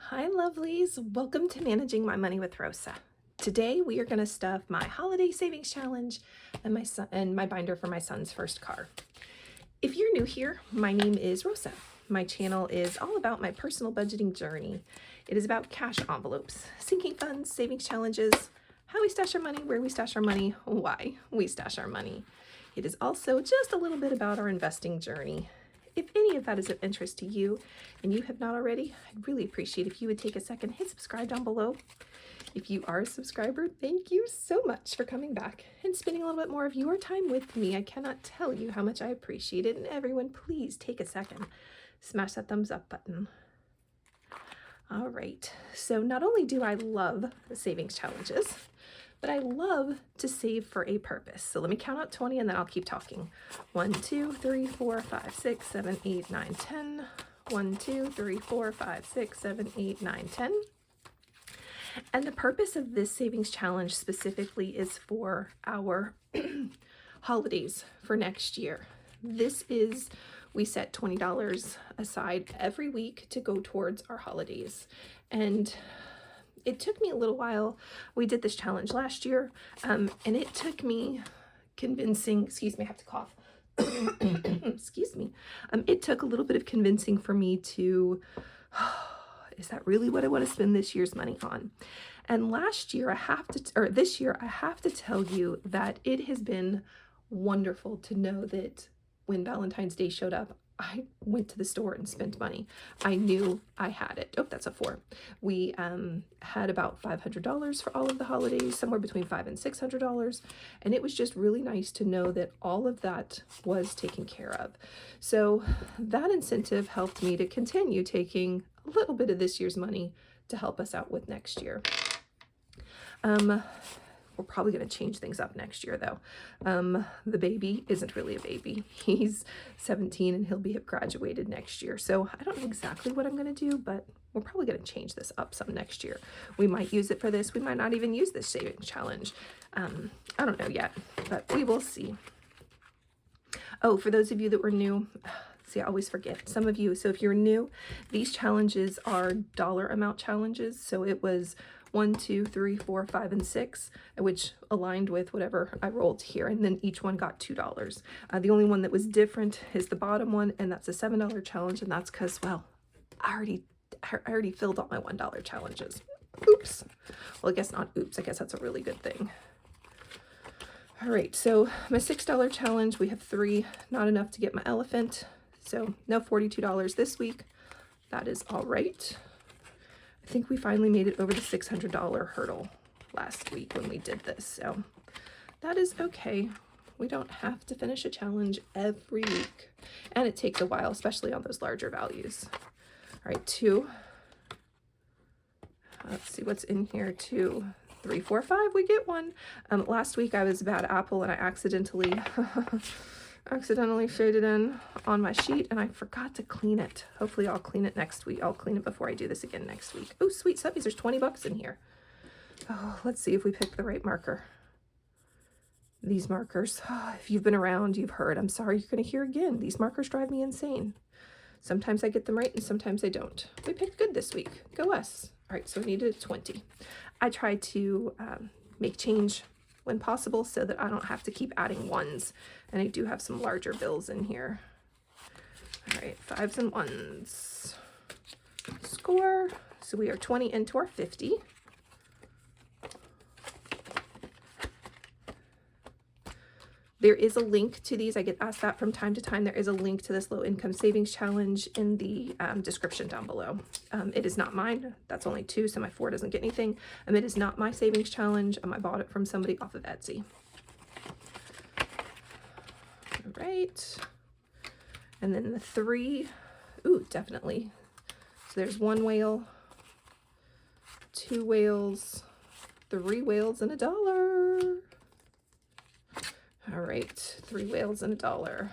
Hi lovelies, welcome to Managing My Money with Rosa. Today we are going to stuff my holiday savings challenge and my binder for my son's first car. If you're new here, my name is Rosa. My channel is all about my personal budgeting journey. It is about cash envelopes, sinking funds, savings challenges, how we stash our money, where we stash our money, why we stash our money. It is also just a little bit about our investing journey. If any of that is of interest to you and you have not already, I'd really appreciate if you would take a second, hit subscribe down below. If you are a subscriber, thank you so much for coming back and spending a little bit more of your time with me. I cannot tell you how much I appreciate it. And everyone, please take a second, smash that thumbs up button. All right, so not only do I love the savings challenges, but I love to save for a purpose. So let me count out 20 and then I'll keep talking. 1, 2, 3, 4, 5, 6, 7, 8, 9, 10. 1, 2, 3, 4, 5, 6, 7, 8, 9, 10. And the purpose of this savings challenge specifically is for our holidays for next year. We set $20 aside every week to go towards our holidays. And it took me a little while. We did this challenge last year, and it took me convincing, excuse me, I have to cough. Excuse me. It took a little bit of convincing for me to, is that really what I want to spend this year's money on? And this year, I have to tell you that it has been wonderful to know that when Valentine's Day showed up, I went to the store and spent money. I knew I had it. Oh, that's a 4. We had about $500 for all of the holidays, somewhere between $500 and $600. And it was just really nice to know that all of that was taken care of. So that incentive helped me to continue taking a little bit of this year's money to help us out with next year. We're probably going to change things up next year, though. The baby isn't really a baby. He's 17 and he'll be graduated next year. So I don't know exactly what I'm going to do, but we're probably going to change this up some next year. We might use it for this. We might not even use this savings challenge. I don't know yet, but we will see. Oh, for those of you that were new, see, I always forget some of you. So if you're new, these challenges are dollar amount challenges. So it was 1, 2, 3, 4, 5, and 6, which aligned with whatever I rolled here. And then each one got $2. The only one that was different is the bottom one, and that's a $7 challenge. And that's because, well, I already filled all my $1 challenges. Oops. Well, I guess not oops. I guess that's a really good thing. All right, so my $6 challenge, we have 3, not enough to get my elephant. So no $42 this week. That is all right. I think we finally made it over the $600 hurdle last week when we did this. So that is okay. We don't have to finish a challenge every week. And it takes a while, especially on those larger values. All right, 2. Let's see what's in here. 2, 3, 4, 5, we get 1. Last week I was a bad apple and I accidentally shaded in on my sheet and I forgot to clean it. Hopefully I'll clean it next week. I'll clean it before I do this again next week. Oh, sweet suppies, there's 20 bucks in here. Oh, let's see if we pick the right marker. These markers, if you've been around, you've heard. I'm sorry you're going to hear again. These markers drive me insane. Sometimes I get them right and sometimes I don't. We picked good this week. Go us. All right, so we needed 20. I tried to make change when possible so that I don't have to keep adding 1s. And I do have some larger bills in here. All right, 5s and 1s. Score. So we are 20 into our 50. There is a link to these. I get asked that from time to time. There is a link to this low income savings challenge in the description down below. It is not mine. That's only 2, so my 4 doesn't get anything. It is not my savings challenge. I bought it from somebody off of Etsy. All right. And then the 3. Ooh, definitely. So there's 1 whale, 2 whales, 3 whales, and $1. All right, 3 whales and $1.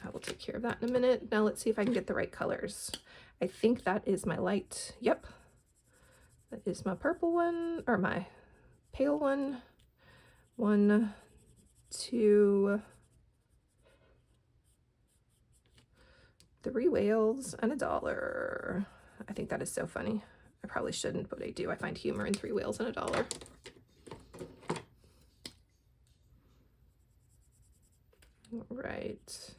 I will take care of that in a minute. Now let's see if I can get the right colors. I think that is my light. Yep. That is my purple one, or my pale one. 1, 2, 3 whales and $1. I think that is so funny. I probably shouldn't, but I do. I find humor in 3 whales and $1. All right.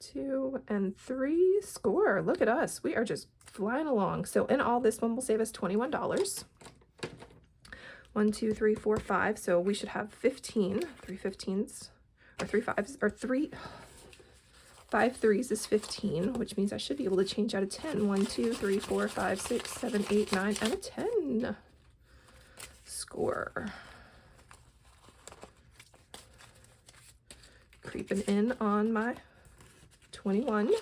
2 and 3, score. Look at us. We are just flying along. So in all, this one will save us $21. 1, 2, 3, 4, 5. So we should have 15. 3 15s or 3 5s or 5 3s is 15, which means I should be able to change out a 10. 1, 2, 3, 4, 5, 6, 7, 8, 9, and a 10. Score. Creeping in on my 21.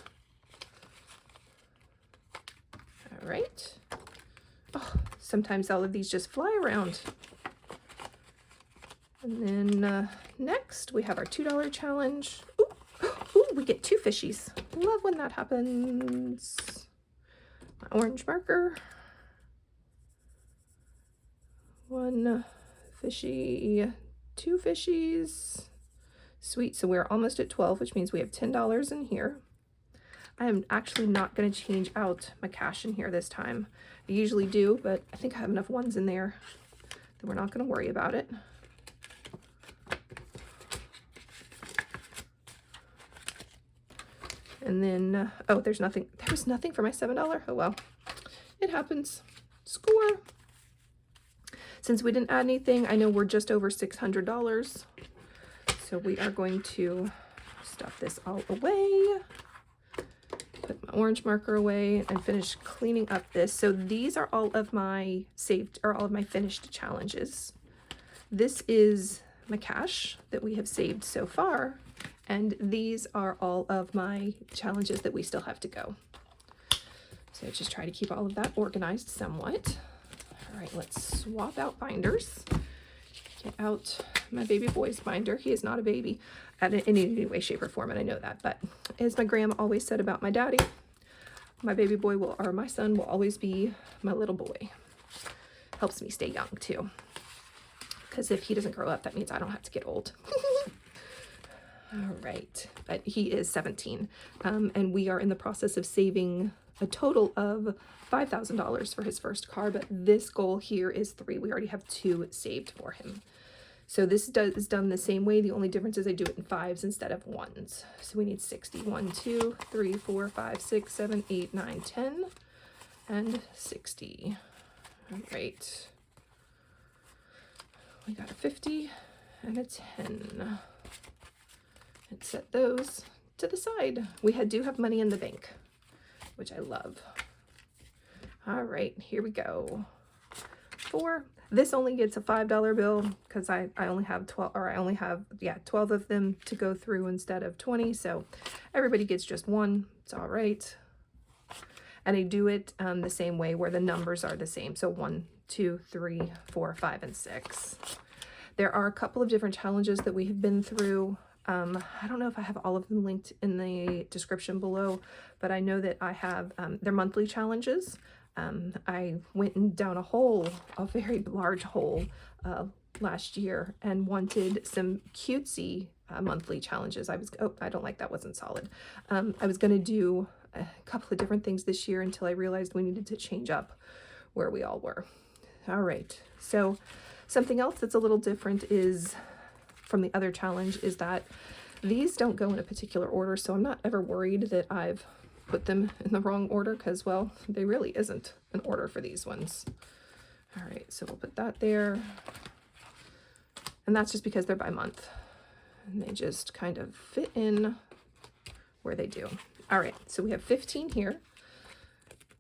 All right. Oh, sometimes all of these just fly around. And then next we have our $2 challenge. Ooh, ooh, we get 2 fishies. Love when that happens. My orange marker. 1 fishy, 2 fishies. Sweet, so we're almost at 12, which means we have $10 in here. I am actually not going to change out my cash in here this time. I usually do, but I think I have enough ones in there that we're not going to worry about it. And then, oh, there's nothing. There was nothing for my $7. Oh, well, it happens. Score. Since we didn't add anything, I know we're just over $600. So we are going to stuff this all away, put my orange marker away, and finish cleaning up this. So these are all of my saved, or all of my finished challenges. This is my cash that we have saved so far, and these are all of my challenges that we still have to go. So I just try to keep all of that organized somewhat. All right, let's swap out binders. Get out my baby boy's binder. He is not a baby in any way, shape, or form, and I know that. But as my grandma always said about my daddy, my baby boy will, or my son will always be my little boy. Helps me stay young too. Because if he doesn't grow up, that means I don't have to get old. All right, but he is 17, and we are in the process of saving a total of $5,000 for his first car, but this goal here is 3. We already have 2 saved for him. So this is done the same way. The only difference is I do it in 5s instead of 1s. So we need 60. 1, 2, 3, 4, 5, 6, 7, 8, 9, 10, and 60. All right. We got a 50 and a 10. Let's set those to the side. We do have money in the bank, which I love. All right, here we go. 4. This only gets a $5 bill because I only have 12, or I only have 12 of them to go through instead of 20. So everybody gets just 1. It's all right. And I do it the same way where the numbers are the same. So 1, 2, 3, 4, 5, and 6. There are a couple of different challenges that we have been through. I don't know if I have all of them linked in the description below, but I know that I have, they're monthly challenges. I went down a very large hole last year and wanted some cutesy monthly challenges. I don't like that, wasn't solid. I was going to do a couple of different things this year until I realized we needed to change up where we all were. All right, so something else that's a little different is from the other challenge is that these don't go in a particular order, so I'm not ever worried that I've put them in the wrong order because, well, there really isn't an order for these ones. All right, so we'll put that there. And that's just because they're by month. And they just kind of fit in where they do. All right, so we have 15 here.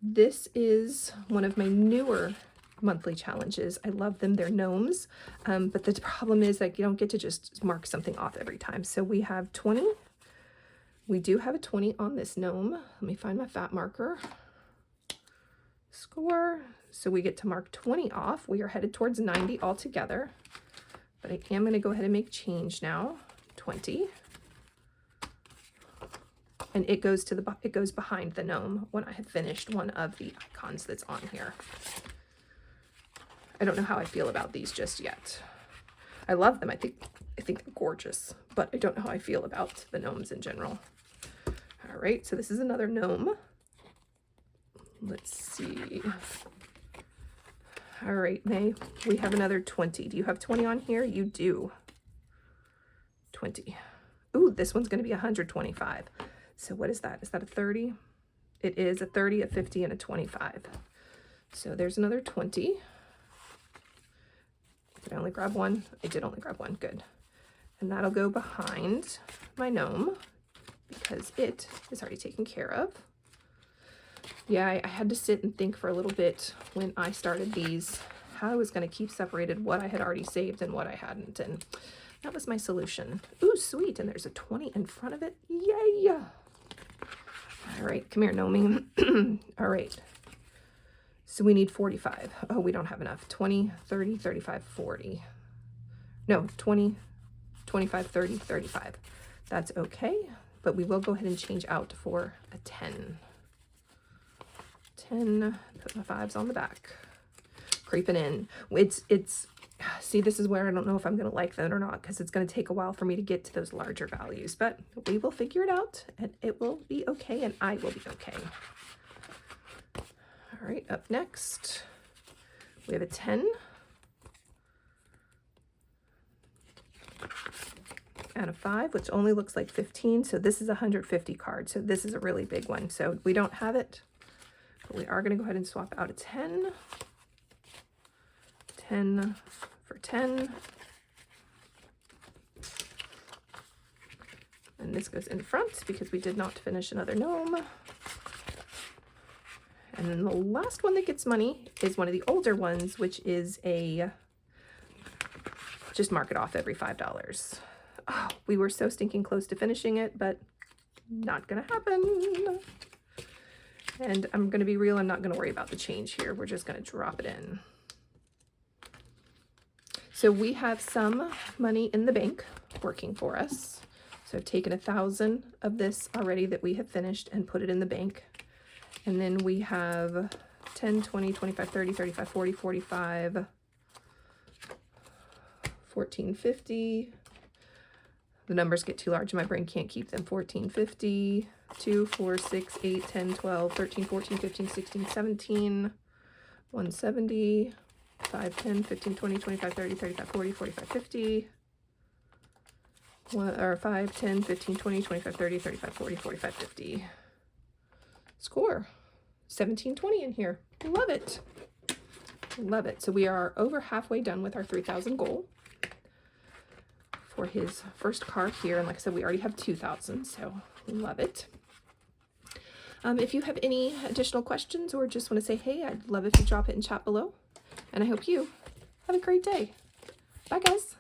This is one of my newer monthly challenges. I love them. They're gnomes. But the problem is like you don't get to just mark something off every time. So we have 20. We do have a 20 on this gnome. Let me find my fat marker. Score. So we get to mark 20 off. We are headed towards 90 altogether. But I am going to go ahead and make change now. 20. And it goes behind the gnome when I have finished one of the icons that's on here. I don't know how I feel about these just yet. I love them. I think they're gorgeous, but I don't know how I feel about the gnomes in general. All right, so this is another gnome. Let's see. All right, May, we have another 20. Do you have 20 on here? You do. 20. Ooh, this one's going to be 125. So what is that? Is that a 30? It is a 30, a 50, and a 25. So there's another 20. Did I only grab one? I did only grab one. Good. And that'll go behind my gnome because it is already taken care of. Yeah, I had to sit and think for a little bit when I started these, how I was going to keep separated what I had already saved and what I hadn't. And that was my solution. Ooh, sweet. And there's a 20 in front of it. Yay! All right, come here, Nomi. All right. So we need 45. Oh, we don't have enough. 20, 30, 35, 40. No, 20, 25, 30, 35. That's okay, but we will go ahead and change out for a 10. 10, put my 5s on the back. Creeping in. See, this is where I don't know if I'm going to like that or not, because it's going to take a while for me to get to those larger values, but we will figure it out, and it will be okay, and I will be okay. All right, up next, we have a 10. And a 5, which only looks like 15, so this is a 150 card, so this is a really big one. So we don't have it, but we are going to go ahead and swap out a 10. 10 for 10. And this goes in front because we did not finish another gnome. And then the last one that gets money is one of the older ones, which is a, just mark it off every $5. Oh, we were so stinking close to finishing it, but not gonna happen. And I'm gonna be real, I'm not gonna worry about the change here. We're just gonna drop it in. So we have some money in the bank working for us. So I've taken 1,000 of this already that we have finished and put it in the bank. And then we have 10, 20, 25, 30, 35, 40, 45, 1450. The numbers get too large and my brain can't keep them. 1450, 2, 4, 6, 8, 10, 12, 13, 14, 15, 16, 17, 170, 5, 10, 15, 20, 25, 30, 35, 40, 45, 50, 5, 10, 15, 20, 25, 30, 35, 40, 45, 50. Score. 1720 in here. Love it. Love it. So we are over halfway done with our 3,000 goal for his first car here. And like I said, we already have 2,000, so love it. If you have any additional questions or just want to say, hey, I'd love if you drop it in chat below. And I hope you have a great day. Bye, guys.